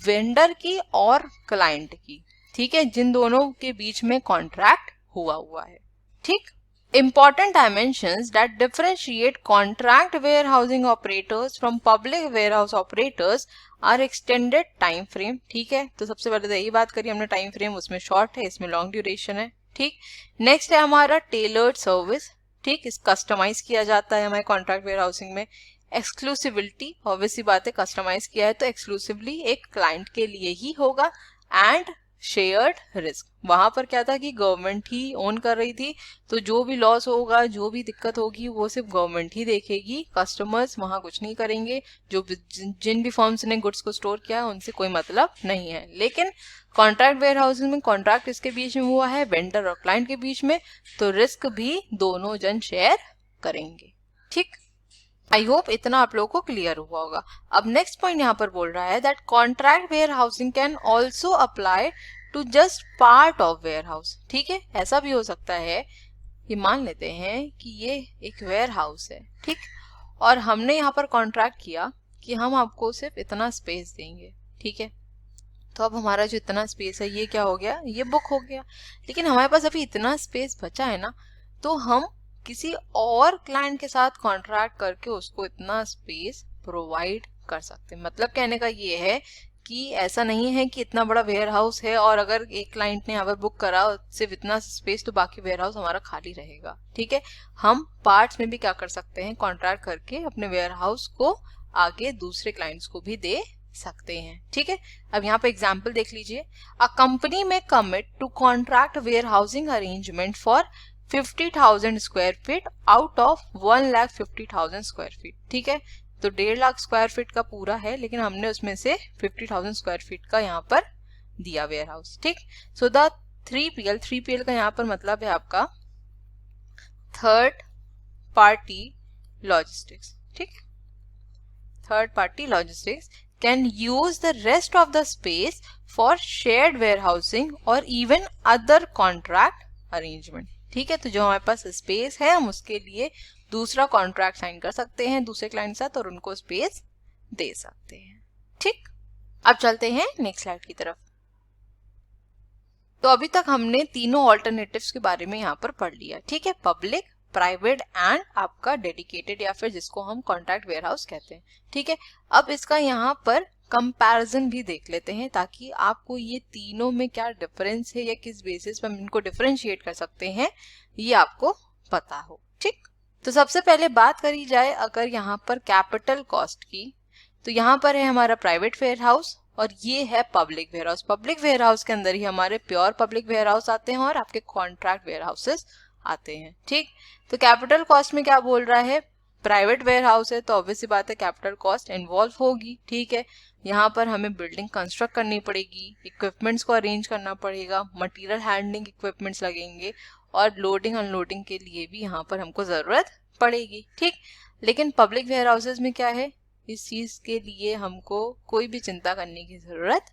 वेंडर की और क्लाइंट की। ठीक है, जिन दोनों के बीच में कॉन्ट्रैक्ट हुआ है। ठीक, important dimensions that differentiate contract warehousing operators from public warehouse operators are extended time frame। ठीक है, तो सबसे पहले तो यही बात करी हमने, टाइम फ्रेम उसमें शॉर्ट है, इसमें लॉन्ग ड्यूरेशन है। ठीक, नेक्स्ट है हमारा टेलर्ड सर्विस। ठीक, इस कस्टमाइज किया जाता है हमारे कॉन्ट्रैक्ट वेयर हाउसिंग में। एक्सक्लूसिविटी, ऑब्वियसली बात है, कस्टमाइज किया है तो एक्सक्लूसिवली एक क्लाइंट के लिए ही होगा। एंड शेयर्ड रिस्क, वहां पर क्या था कि गवर्नमेंट ही ओन कर रही थी, तो जो भी लॉस होगा, जो भी दिक्कत होगी वो सिर्फ गवर्नमेंट ही देखेगी, कस्टमर्स वहां कुछ नहीं करेंगे। जो जिन भी फर्म्स ने गुड्स को स्टोर किया है उनसे कोई मतलब नहीं है। लेकिन कॉन्ट्रैक्ट वेयर हाउसिंग में कॉन्ट्रैक्ट इसके बीच में हुआ है, वेंडर और क्लाइंट के बीच में, तो रिस्क भी दोनों जन शेयर करेंगे। ठीक, आई होप इतना आप लोगों को क्लियर हुआ होगा। अब नेक्स्ट पॉइंट यहाँ पर बोल रहा है that contract warehousing can also apply to just part of warehouse. ठीक है, ऐसा भी हो सकता है कि मान लेते हैं कि ये एक वेयर हाउस है, ठीक, और हमने यहाँ पर कॉन्ट्रैक्ट किया कि हम आपको सिर्फ इतना स्पेस देंगे, ठीक है, तो अब हमारा जो इतना स्पेस है ये क्या हो गया, ये बुक हो गया। लेकिन हमारे पास अभी इतना स्पेस बचा है ना, तो हम किसी और क्लाइंट के साथ कॉन्ट्रैक्ट करके उसको इतना स्पेस प्रोवाइड कर सकते हैं। मतलब कहने का ये है कि ऐसा नहीं है कि इतना बड़ा वेयर हाउस है और अगर एक क्लाइंट ने यहाँ पर बुक करा सिर्फ इतना स्पेस तो बाकी वेयर हाउस हमारा खाली रहेगा। ठीक है, हम पार्ट्स में भी क्या कर सकते हैं, कॉन्ट्रैक्ट करके अपने वेयर हाउस को आगे दूसरे क्लाइंट्स को भी दे सकते हैं। ठीक है, अब यहाँ पे एग्जाम्पल देख लीजिए। अ कंपनी में commit to contract warehousing arrangement for 50,000 square feet out of 1,50,000 square feet. ठीक है, तो 1.5 लाख स्क्वायर फीट का पूरा है, लेकिन हमने उसमें से 50,000 स्क्वायर फीट का यहाँ पर दिया वेयर हाउस। ठीक, सो द 3PL का यहाँ पर मतलब है आपका थर्ड पार्टी लॉजिस्टिक्स। ठीक, third party logistics can use the rest of the space for shared warehousing or even other contract arrangement। ठीक है, तो जो हमारे पास स्पेस है हम उसके लिए दूसरा कॉन्ट्रैक्ट साइन कर सकते हैं दूसरे क्लाइंट के साथ और उनको स्पेस दे सकते हैं। ठीक, अब चलते हैं नेक्स्ट स्लाइड की तरफ। तो अभी तक हमने तीनों ऑल्टरनेटिव्स के बारे में यहाँ पर पढ़ लिया। ठीक है, पब्लिक, प्राइवेट एंड आपका डेडिकेटेड या फिर जिसको हम कॉन्ट्रैक्ट वेयरहाउस कहते हैं। ठीक है, अब इसका यहाँ पर कंपैरिजन भी देख लेते हैं ताकि आपको ये तीनों में क्या डिफरेंस है या किस बेसिस पर हम इनको डिफरेंशिएट कर सकते हैं ये आपको पता हो। ठीक, तो सबसे पहले बात करी जाए अगर यहाँ पर कैपिटल कॉस्ट की, तो यहाँ पर है हमारा प्राइवेट वेयरहाउस और ये है पब्लिक वेयरहाउस। पब्लिक वेयरहाउस के अंदर ही हमारे प्योर पब्लिक वेयरहाउस आते हैं और आपके कॉन्ट्रैक्ट वेयरहाउसेस आते हैं। ठीक, तो कैपिटल कॉस्ट में क्या बोल रहा है, प्राइवेट वेयरहाउस है तो ऑब्वियस सी बात है कैपिटल कॉस्ट इन्वॉल्व होगी। ठीक है, यहाँ पर हमें बिल्डिंग कंस्ट्रक्ट करनी पड़ेगी, इक्विपमेंट्स को अरेंज करना पड़ेगा, मटेरियल हैंडलिंग इक्विपमेंट्स लगेंगे और लोडिंग अनलोडिंग के लिए भी यहाँ पर हमको जरूरत पड़ेगी। ठीक, लेकिन पब्लिक वेयरहाउसेस में क्या है, इस चीज के लिए हमको कोई भी चिंता करने की जरूरत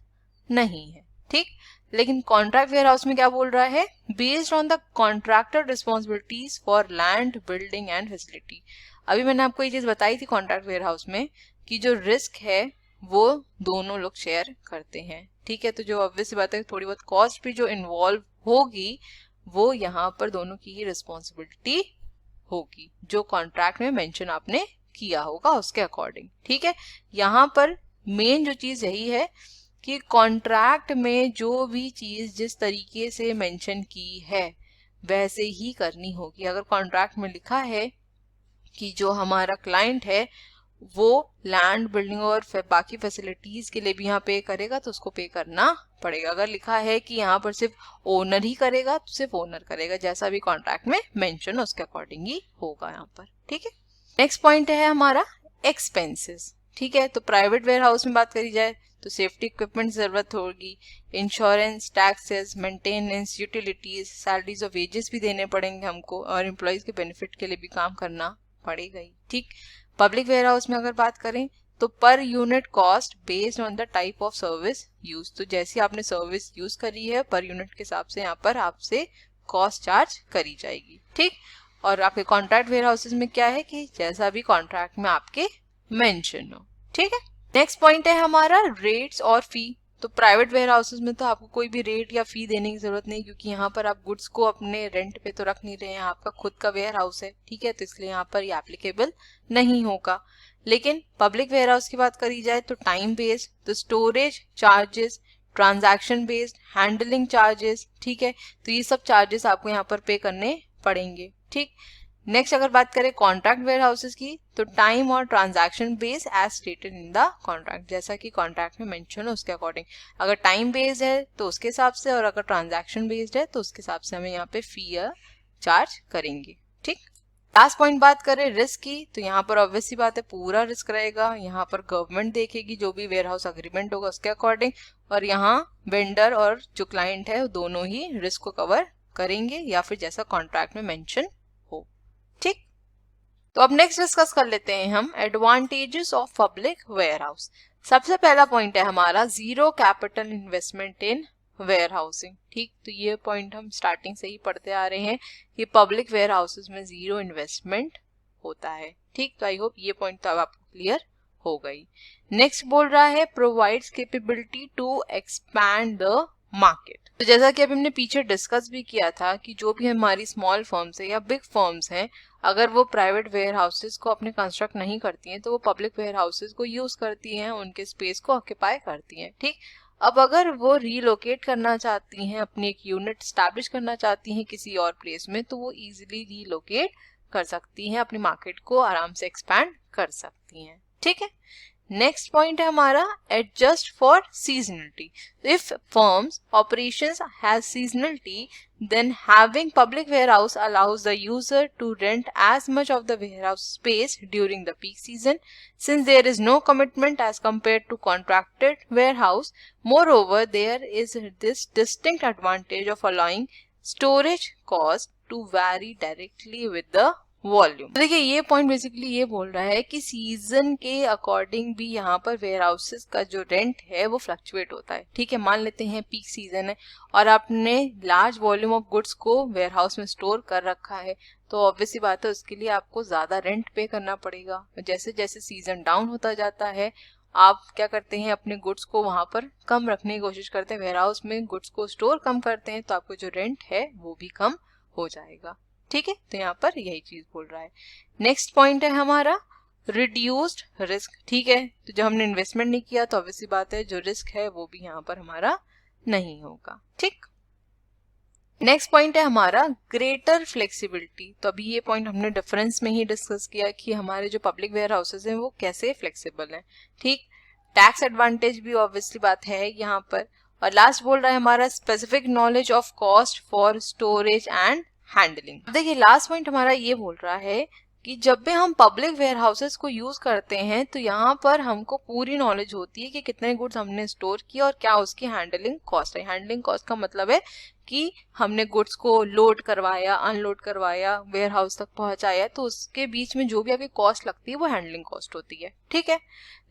नहीं है। ठीक, लेकिन कॉन्ट्रैक्ट वेयरहाउस में क्या बोल रहा है, based on the contractor responsibilities for land, building and facility. अभी मैंने आपको ये चीज बताई थी कॉन्ट्रैक्ट वेयरहाउस में कि जो रिस्क है वो दोनों लोग शेयर करते हैं। ठीक है, तो जो ऑब्वियस बात है थोड़ी बहुत कॉस्ट भी जो इन्वॉल्व होगी वो यहाँ पर दोनों की ही रिस्पॉन्सिबिलिटी होगी जो कॉन्ट्रैक्ट में मेंशन आपने किया होगा उसके अकॉर्डिंग। ठीक है, यहाँ पर मेन जो चीज यही है कि कॉन्ट्रैक्ट में जो भी चीज जिस तरीके से मेंशन की है वैसे ही करनी होगी। अगर कॉन्ट्रैक्ट में लिखा है कि जो हमारा क्लाइंट है वो लैंड, बिल्डिंग और बाकी फैसिलिटीज के लिए भी यहाँ पे करेगा तो उसको पे करना पड़ेगा। अगर लिखा है कि यहाँ पर सिर्फ ओनर ही करेगा तो सिर्फ ओनर करेगा, जैसा भी कॉन्ट्रैक्ट में मेंशन है उसके अकॉर्डिंग ही होगा यहाँ पर। ठीक है, नेक्स्ट पॉइंट है हमारा एक्सपेंसेस। ठीक है, तो प्राइवेट वेयरहाउस में बात करी जाए तो सेफ्टी इक्विपमेंट जरूरत होगी, insurance, taxes, maintenance, utilities, salaries और वेजेस भी देने पड़ेंगे हमको और एम्प्लॉयज के बेनिफिट के लिए भी काम करना पड़ेगा ही। ठीक, पब्लिक वेयरहाउस में अगर बात करें तो per unit cost based on the type of service use, तो जैसी आपने सर्विस यूज करी है पर यूनिट के हिसाब से यहाँ पर आपसे कॉस्ट चार्ज करी जाएगी। ठीक, और आपके कॉन्ट्रैक्ट वेयरहाउसेस में क्या है कि जैसा भी कॉन्ट्रैक्ट में आपके मेंशन हो। ठीक है, नेक्स्ट पॉइंट है हमारा रेट्स और फी। तो प्राइवेट वेयरहाउसेस में तो आपको कोई भी रेट या फी देने की जरूरत नहीं क्योंकि यहाँ पर आप गुड्स को अपने रेंट पे तो रख नहीं रहे हैं, आपका खुद का वेयरहाउस है। ठीक है, तो इसलिए यहाँ पर ये एप्लीकेबल नहीं होगा। लेकिन पब्लिक वेयरहाउस की बात करी जाए तो टाइम बेस्ड, तो storage charges, transaction based, handling charges, ठीक है, तो ये सब चार्जेस आपको यहाँ पर पे करने पड़ेंगे। ठीक, नेक्स्ट अगर बात करें कॉन्ट्रैक्ट वेयरहाउसेस की तो टाइम और transaction based as stated in the contract, जैसा कि कॉन्ट्रैक्ट में मेंशन है उसके अकॉर्डिंग। अगर टाइम बेस्ड है तो उसके हिसाब से और अगर ट्रांजैक्शन बेस्ड है तो उसके हिसाब से हमें यहाँ पे फी चार्ज करेंगे। ठीक, लास्ट पॉइंट बात करें रिस्क की तो यहाँ पर ऑब्वियस सी बात है पूरा रिस्क रहेगा। यहाँ पर गवर्नमेंट देखेगी जो भी वेयरहाउस अग्रीमेंट होगा उसके अकॉर्डिंग और यहाँ वेंडर और जो क्लाइंट है दोनों ही रिस्क को कवर करेंगे या फिर जैसा कॉन्ट्रैक्ट में मेंशन हो। ठीक, तो अब नेक्स्ट डिस्कस कर लेते हैं हम advantages of public warehouse. सबसे पहला पॉइंट है हमारा zero capital investment in warehousing. ठीक, तो ये पॉइंट हम स्टार्टिंग से ही पढ़ते आ रहे हैं कि पब्लिक वेयर हाउसेस में जीरो इन्वेस्टमेंट होता है। ठीक, तो आई होप ये पॉइंट तो अब आपको क्लियर हो गई। नेक्स्ट बोल रहा है provides capability to expand the market. तो जैसा कि अभी हमने पीछे डिस्कस भी किया था कि जो भी हमारी स्मॉल फर्म्स है या बिग फर्म्स हैं, अगर वो प्राइवेट वेयर हाउसेस को अपने कंस्ट्रक्ट नहीं करती हैं तो वो पब्लिक वेयर हाउसेस को यूज करती हैं, उनके स्पेस को ऑक्यूपाई करती हैं। ठीक, अब अगर वो रीलोकेट करना चाहती हैं, अपनी एक यूनिट स्टैब्लिश करना चाहती हैं किसी और प्लेस में, तो वो इजीली रीलोकेट कर सकती हैं, अपनी मार्केट को आराम से एक्सपैंड कर सकती हैं। ठीक है, नेक्स्ट पॉइंट है हमारा adjust for seasonality. If firms operations has seasonality, then having public warehouse allows the user to rent as much of the warehouse space during the peak season, since there is no commitment as compared to contracted warehouse. Moreover, there is this distinct advantage of allowing storage cost to vary directly with the volume. देखिए ये पॉइंट बेसिकली ये बोल रहा है कि सीजन के अकॉर्डिंग भी यहाँ पर वेयर हाउसेस का जो रेंट है वो फ्लक्चुएट होता है। ठीक है, मान लेते हैं पीक सीजन है और आपने लार्ज वॉल्यूम ऑफ गुड्स को वेयर हाउस में स्टोर कर रखा है, तो ऑब्वियसली बात है उसके लिए आपको ज्यादा रेंट पे करना पड़ेगा। जैसे जैसे सीजन डाउन होता जाता है आप क्या करते हैं, अपने गुड्स को वहां पर कम रखने की कोशिश करते हैं, वेयर हाउस में गुड्स को स्टोर कम करते हैं, तो आपको जो रेंट है वो भी कम हो जाएगा। ठीक है, तो यहाँ पर यही चीज बोल रहा है। नेक्स्ट पॉइंट है हमारा रिड्यूस्ड रिस्क। ठीक है, तो जब हमने इन्वेस्टमेंट नहीं किया तो ऑब्वियसली बात है जो रिस्क है वो भी यहाँ पर हमारा नहीं होगा। ठीक, नेक्स्ट पॉइंट है हमारा ग्रेटर फ्लेक्सिबिलिटी। तो अभी ये पॉइंट हमने डिफरेंस में ही डिस्कस किया कि हमारे जो पब्लिक वेयर हाउसेज हैं वो कैसे फ्लेक्सिबल हैं। ठीक, टैक्स एडवांटेज भी ऑब्वियसली बात है यहाँ पर। और लास्ट बोल रहा है हमारा specific knowledge of cost for storage and handling. देखिए लास्ट पॉइंट हमारा ये बोल रहा है कि जब भी हम पब्लिक वेयर हाउसेस को यूज करते हैं तो यहाँ पर हमको पूरी नॉलेज होती है कि कितने गुड्स हमने स्टोर किया और क्या उसकी हैंडलिंग कॉस्ट है। हैंडलिंग कॉस्ट का मतलब है कि हमने गुड्स को लोड करवाया, अनलोड करवाया, वेयर हाउस तक पहुंचाया, तो उसके बीच में जो भी आपकी कॉस्ट लगती है वो हैंडलिंग कॉस्ट होती है। ठीक है,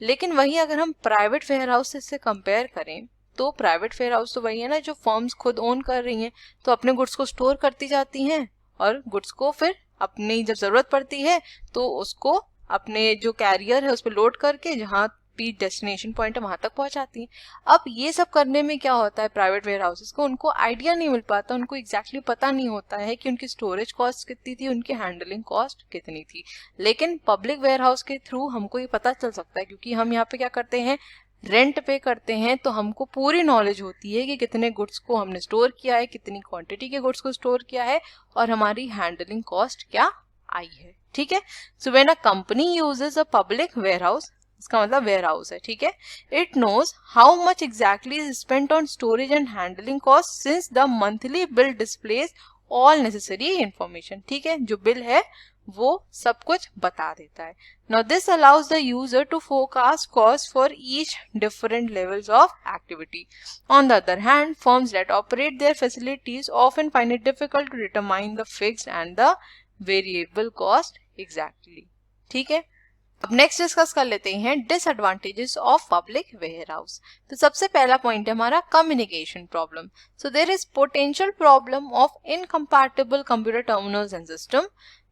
लेकिन वही अगर हम प्राइवेट वेयर हाउस से कंपेयर करें तो प्राइवेट वेयर हाउस तो वही है ना जो फर्म्स खुद ओन कर रही हैं, तो अपने गुड्स को स्टोर करती जाती हैं और गुड्स को फिर अपनी जब जरूरत पड़ती है तो उसको अपने जो कैरियर है उस पर लोड करके जहाँ भी डेस्टिनेशन पॉइंट है वहां तक पहुंचाती हैं। अब ये सब करने में क्या होता है, प्राइवेट वेयर हाउसेस को उनको आइडिया नहीं मिल पाता, उनको एग्जैक्टली पता नहीं होता है कि उनकी स्टोरेज कॉस्ट कितनी थी, उनकी हैंडलिंग कॉस्ट कितनी थी। लेकिन पब्लिक वेयर हाउस के थ्रू हमको ये पता चल सकता है, क्योंकि हम यहाँ पे क्या करते हैं, रेंट पे करते हैं, तो हमको पूरी नॉलेज होती है कि कितने गुड्स को हमने स्टोर किया है, कितनी क्वांटिटी के गुड्स को स्टोर किया है और हमारी हैंडलिंग कॉस्ट क्या आई है। ठीक है, so when a company uses a public warehouse, इसका मतलब वेयर हाउस है, ठीक है, it knows how much exactly is spent on storage and handling cost since the monthly bill displays all necessary information. ठीक है, जो बिल है वो सब कुछ बता देता है। Now this allows the user to forecast costs for each different levels of activity. On the other hand, firms that operate their facilities often find it difficult to determine the fixed and the variable cost exactly. ठीक है, अब नेक्स्ट डिस्कस कर लेते हैं disadvantages of public warehouse. तो सबसे पहला पॉइंट है हमारा communication problem. So there is potential problem of incompatible computer terminals and system.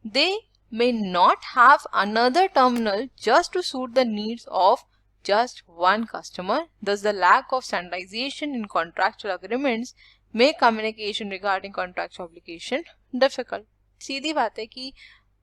They may not have another terminal just to suit the needs of just one customer. Thus, the lack of standardization in contractual agreements make communication regarding contractual obligation difficult. सीधी बात है कि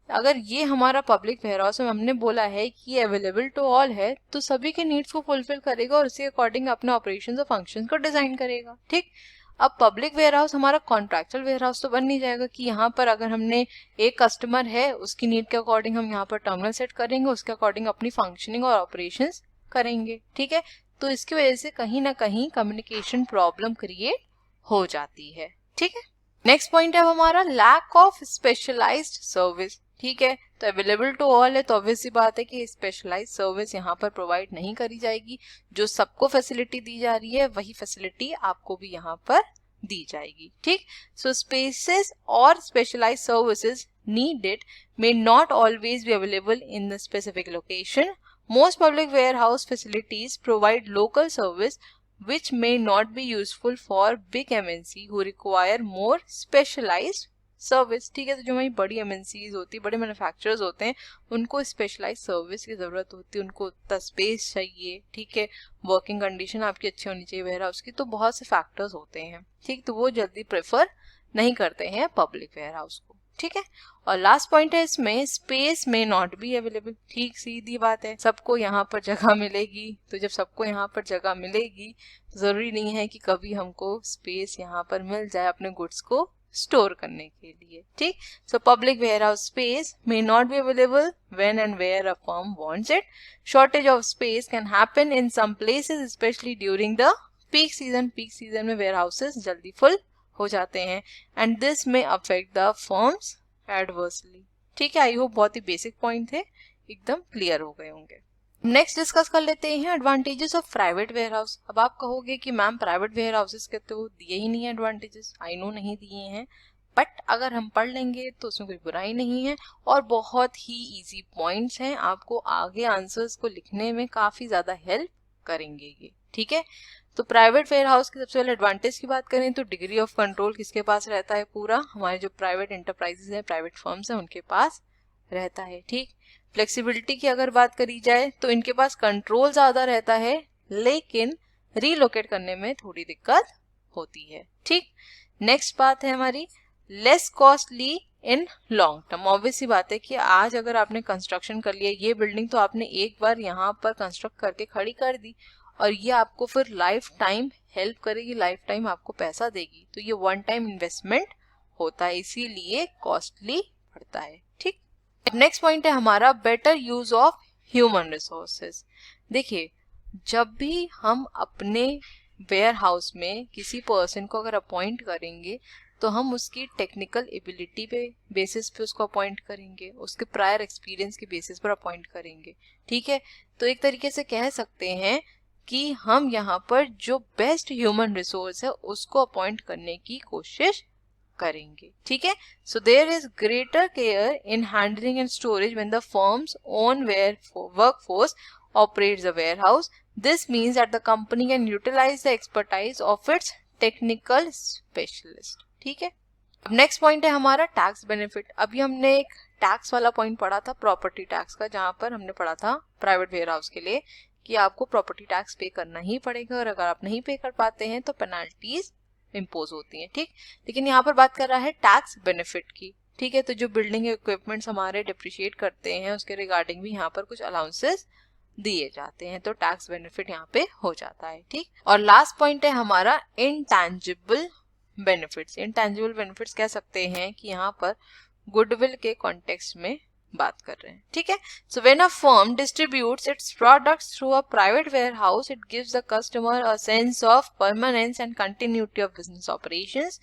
अगर ये हमारा पब्लिक वेयर हाउस में हमने बोला है कि अवेलेबल टू ऑल है, तो सभी के नीड्स को फुलफिल करेगा और उसके अकॉर्डिंग अपने ऑपरेशंस और फंक्शंस को डिजाइन करेगा। ठीक, अब पब्लिक वेयर हाउस हमारा कॉन्ट्रैक्चुअल वेयर हाउस तो बन नहीं जाएगा कि यहाँ पर अगर हमने एक कस्टमर है उसकी नीड के अकॉर्डिंग हम यहाँ पर टर्मिनल सेट करेंगे, उसके अकॉर्डिंग अपनी फंक्शनिंग और ऑपरेशंस करेंगे। ठीक है, तो इसकी वजह से कहीं ना कहीं कम्युनिकेशन प्रॉब्लम क्रिएट हो जाती है। ठीक है, नेक्स्ट पॉइंट है हमारा लैक ऑफ स्पेशलाइज्ड सर्विस। ठीक है, तो अवेलेबल टू ऑल है तो ऑब्वियस सी बात है कि स्पेशलाइज्ड सर्विस यहाँ पर प्रोवाइड नहीं करी जाएगी। जो सबको फैसिलिटी दी जा रही है वही फैसिलिटी आपको भी यहाँ पर दी जाएगी। ठीक, सो स्पेसेस और specialised services need it may not always be available in the specific location. Most public warehouse facilities provide local service which may not be useful for big MNC who require more specialized service. ठीक है, तो जो हमारी बड़ी एमएनसीज होती है, बड़े मैन्युफैक्चरर्स होते हैं, उनको स्पेशलाइज सर्विस की ज़रूरत होती है, उनको उतना स्पेस चाहिए. ठीक है, वर्किंग कंडीशन आपकी अच्छी होनी चाहिए वेयर हाउस की. तो बहुत से फैक्टर्स होते हैं. ठीक, तो वो जल्दी प्रेफर नहीं करते हैं पब्लिक वेयर हाउस को. ठीक है, और लास्ट पॉइंट है इसमें, स्पेस में नॉट बी अवेलेबल. ठीक, सीधी बात है, सबको यहाँ पर जगह मिलेगी. तो जब सबको यहाँ पर जगह मिलेगी तो ज़रूरी नहीं है कि कभी हमको स्पेस यहाँ पर मिल जाए अपने गुड्स को स्टोर करने के लिए. ठीक, so public warehouse space may not be available when and where a firm wants it. Shortage of space can happen in some places specially during the peak season. Peak season में वेयर हाउसेस जल्दी फुल हो जाते हैं and this may affect the firms adversely. ठीक है, आई होप बहुत ही बेसिक पॉइंट थे, एकदम क्लियर हो गए होंगे. नेक्स्ट डिस्कस कर लेते हैं advantages of private warehouse. अब आप कहोगे कि मैम प्राइवेट वेयर हाउसेस के तो दिए ही नहीं है एडवांटेजेस. आई नो नहीं दिए हैं, बट अगर हम पढ़ लेंगे तो उसमें कोई बुराई नहीं है और बहुत ही इजी पॉइंट्स हैं, आपको आगे आंसर्स को लिखने में काफ़ी ज़्यादा हेल्प करेंगे ये. ठीक है, तो प्राइवेट वेयर हाउस के सबसे पहले एडवांटेज की बात करें तो डिग्री ऑफ कंट्रोल किसके पास रहता है, पूरा हमारे जो प्राइवेट इंटरप्राइजेज हैं, प्राइवेट फर्म्स हैं, उनके पास रहता है. ठीक, फ्लेक्सिबिलिटी की अगर बात करी जाए तो इनके पास कंट्रोल ज़्यादा रहता है लेकिन रीलोकेट करने में थोड़ी दिक्कत होती है. ठीक, नेक्स्ट बात है हमारी less costly in long term. Obvious सी बात है कि आज अगर आपने कंस्ट्रक्शन कर लिया, ये बिल्डिंग तो आपने एक बार यहाँ पर कंस्ट्रक्ट करके खड़ी कर दी और ये आपको फिर लाइफ टाइम हेल्प करेगी, लाइफ टाइम आपको पैसा देगी. तो ये वन टाइम इन्वेस्टमेंट होता है, इसीलिए कॉस्टली पड़ता है. ठीक, नेक्स्ट पॉइंट है हमारा better use of human resources. देखिए, जब भी हम अपने वेयर हाउस में किसी पर्सन को अगर अपॉइंट करेंगे तो हम उसकी टेक्निकल एबिलिटी पे बेसिस पे उसको अपॉइंट करेंगे, उसके प्रायर एक्सपीरियंस के बेसिस पर अपॉइंट करेंगे. ठीक है, तो एक तरीके से कह सकते हैं कि हम यहाँ पर जो बेस्ट ह्यूमन रिसोर्स है उसको अपॉइंट करने की कोशिश करेंगे. ठीक है, so there is greater care in handling and storage when the firm's own workforce operates the warehouse. This means that the company can utilize the expertise of its technical specialist. ठीक है, अब नेक्स्ट पॉइंट है हमारा टैक्स बेनिफिट. अभी हमने एक टैक्स वाला पॉइंट पढ़ा था प्रॉपर्टी टैक्स का, जहाँ पर हमने पढ़ा था प्राइवेट वेयर हाउस के लिए कि आपको प्रॉपर्टी टैक्स पे करना ही पड़ेगा और अगर आप नहीं पे कर पाते हैं तो पेनाल्टीज इम्पोज होती हैं. ठीक, लेकिन यहाँ पर बात कर रहा है टैक्स बेनिफिट की. ठीक है, तो जो बिल्डिंग इक्विपमेंट्स हमारे डिप्रिशिएट करते हैं उसके रिगार्डिंग भी यहाँ पर कुछ अलाउंसेस दिए जाते हैं, तो टैक्स बेनिफिट यहाँ पे हो जाता है. ठीक, और लास्ट पॉइंट है हमारा इंटैंजिबल बेनिफिट्स. इंटैंजिबल बेनिफिट्स कह सकते हैं कि यहाँ पर गुडविल के कॉन्टेक्स्ट में बात कर रहे हैं. ठीक है, so when a firm distributes its products through a private warehouse it gives the customer a sense of permanence and continuity of business operations.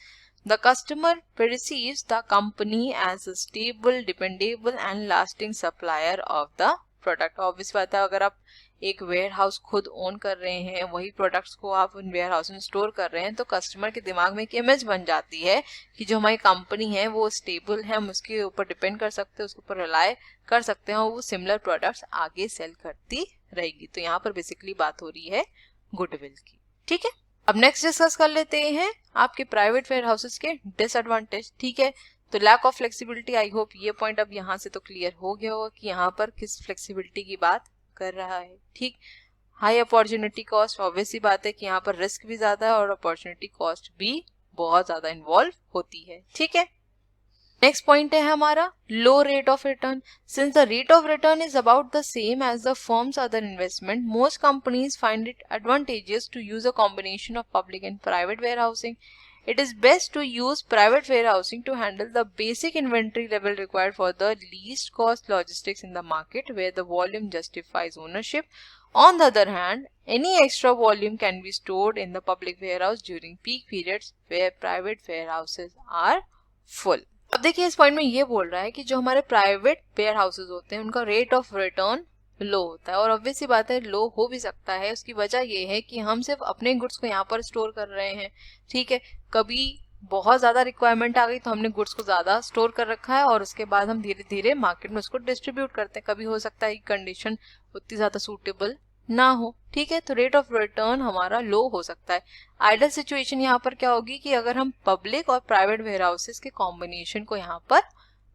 The customer perceives the company as a stable, dependable and lasting supplier of the product. Obvious बात है, अगर आप एक वेयर हाउस खुद ओन कर रहे हैं, वही प्रोडक्ट्स को आप उन वेयर हाउस में स्टोर कर रहे हैं, तो कस्टमर के दिमाग में एक इमेज बन जाती है कि जो हमारी कंपनी है वो स्टेबल है, हम उसके ऊपर डिपेंड कर सकते हैं, उसके ऊपर रिलाय कर सकते हैं और वो सिमिलर प्रोडक्ट्स आगे सेल करती रहेगी. तो यहाँ पर बेसिकली बात हो रही है गुडविल की. ठीक है, अब नेक्स्ट डिस्कस कर लेते हैं आपके प्राइवेट वेयर हाउसेस के डिसएडवांटेज. ठीक है, तो lack of flexibility. I hope ये पॉइंट अब यहाँ से तो क्लियर हो गया होगा कि यहाँ पर किस फ्लेक्सिबिलिटी की बात कर रहा है. ठीक, हाई अपॉर्चुनिटी कॉस्ट. ऑब्वियस सी बात है कि यहाँ पर रिस्क भी ज्यादा है और अपॉर्चुनिटी कॉस्ट भी बहुत ज्यादा इन्वॉल्व होती है. ठीक है, नेक्स्ट पॉइंट है हमारा low rate of return. Since the rate of return is about the same as the firm's other investment, most companies find it advantageous to use a combination of public and private warehousing. It is best to use private warehousing to handle the basic inventory level required for the least cost logistics in the market where the volume justifies ownership. On the other hand, any extra volume can be stored in the public warehouse during peak periods where private warehouses are full. अब देखिए, इस पॉइंट में ये बोल रहा है कि जो हमारे प्राइवेट वेयर हाउसेज होते हैं उनका रेट ऑफ रिटर्न लो होता है और ऑब्वियस सी बात है लो हो भी सकता है. उसकी वजह ये है कि हम सिर्फ अपने गुड्स को यहाँ पर स्टोर कर रहे हैं. ठीक है, कभी बहुत ज़्यादा रिक्वायरमेंट आ गई तो हमने गुड्स को ज़्यादा स्टोर कर रखा है और उसके बाद हम धीरे धीरे मार्केट में उसको डिस्ट्रीब्यूट करते हैं। कभी हो सकता है कि कंडीशन उतनी ज़्यादा सूटेबल ना हो, ठीक है, तो रेट ऑफ रिटर्न हमारा लो हो सकता है। आइडल सिचुएशन यहाँ पर क्या होगी कि अगर हम पब्लिक और प्राइवेट वेयर हाउसेस के कॉम्बिनेशन को यहाँ पर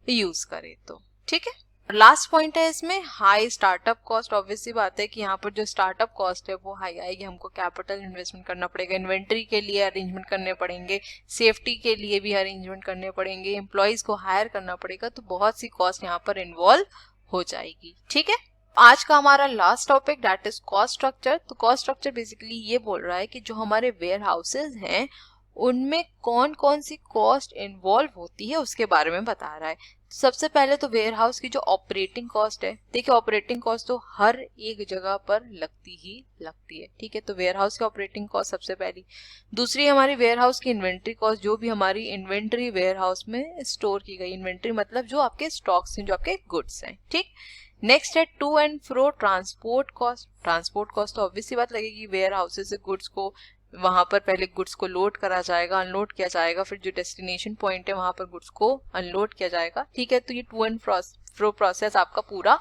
यूज करें तो, ठीक है। लास्ट पॉइंट है इसमें हाई स्टार्टअप कॉस्ट। ऑब्वियसली बात है कि यहाँ पर जो स्टार्टअप कॉस्ट है वो हाई आएगी, हमको कैपिटल इन्वेस्टमेंट करना पड़ेगा, इन्वेंट्री के लिए अरेंजमेंट करने पड़ेंगे, सेफ्टी के लिए भी अरेंजमेंट करने पड़ेंगे, एम्प्लॉयज को हायर करना पड़ेगा, तो बहुत सी कॉस्ट यहाँ पर इन्वॉल्व हो जाएगी, ठीक है। आज का हमारा last topic that is cost structure. तो कॉस्ट स्ट्रक्चर बेसिकली ये बोल रहा है कि जो हमारे वेयर हाउसेज हैं उनमें कौन कौन सी कॉस्ट इन्वॉल्व होती है उसके बारे में बता रहा है। सबसे पहले तो वेयर हाउस की जो ऑपरेटिंग कॉस्ट है, देखिए ऑपरेटिंग कॉस्ट तो हर एक जगह पर लगती ही लगती है, ठीक है, तो वेयर हाउस की ऑपरेटिंग कॉस्ट सबसे पहली। दूसरी हमारी वेयर हाउस की इन्वेंट्री कॉस्ट, जो भी हमारी इन्वेंट्री वेयर हाउस में स्टोर की गई, इन्वेंट्री मतलब जो आपके स्टॉक्स हैं, जो आपके गुड्स हैं, ठीक। नेक्स्ट है to and fro transport cost. Transport cost तो ऑब्वियसली बात लगेगी, वेयर हाउसेज से गुड्स को वहां पर पहले गुड्स को लोड करा जाएगा, अनलोड किया जाएगा, फिर जो डेस्टिनेशन पॉइंट है वहां पर गुड्स को अनलोड किया जाएगा, ठीक है, तो ये टू एंड फ्रो प्रोसेस आपका पूरा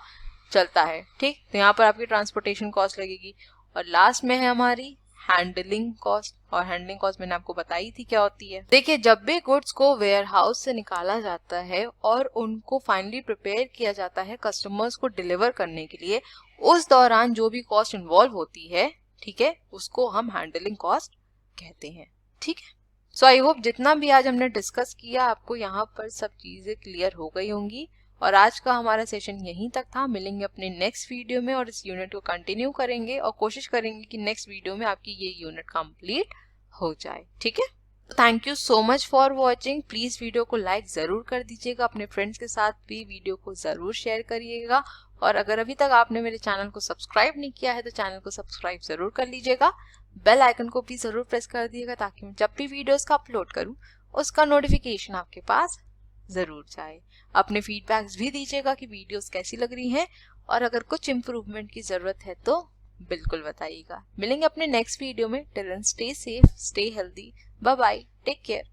चलता है, ठीक, तो यहाँ पर आपकी ट्रांसपोर्टेशन कॉस्ट लगेगी। और लास्ट में है हमारी हैंडलिंग कॉस्ट, और हैंडलिंग कॉस्ट मैंने आपको बताई थी क्या होती है। देखिए जब भी गुड्स को वेयर हाउस से निकाला जाता है और उनको फाइनली प्रिपेयर किया जाता है कस्टमर्स को डिलीवर करने के लिए, उस दौरान जो भी कॉस्ट इन्वॉल्व होती है, ठीक है, उसको हम हैंडलिंग कॉस्ट कहते हैं, ठीक है। सो आई होप जितना भी आज हमने डिस्कस किया आपको यहाँ पर सब चीजें क्लियर हो गई होंगी। और आज का हमारा सेशन यहीं तक था। मिलेंगे अपने नेक्स्ट वीडियो में और इस यूनिट को कंटिन्यू करेंगे और कोशिश करेंगे कि नेक्स्ट वीडियो में आपकी ये यूनिट कंप्लीट हो जाए, ठीक है। Thank you so much for watching. Please video को लाइक जरूर कर दीजिएगा, अपने फ्रेंड्स के साथ भी वीडियो को जरूर शेयर करिएगा, और अगर अभी तक आपने मेरे चैनल को सब्सक्राइब नहीं किया है तो चैनल को सब्सक्राइब जरूर कर लीजिएगा। बेल आइकन को भी जरूर प्रेस कर दीजिएगा ताकि मैं जब भी वीडियोस का अपलोड करूं उसका नोटिफिकेशन आपके पास जरूर जाए। अपने फीडबैक्स भी दीजिएगा कि वीडियोस कैसी लग रही हैं, और अगर कुछ इम्प्रूवमेंट की जरूरत है तो बिल्कुल बताइएगा। मिलेंगे अपने नेक्स्ट वीडियो में। Till then stay safe, stay healthy, bye bye, take care.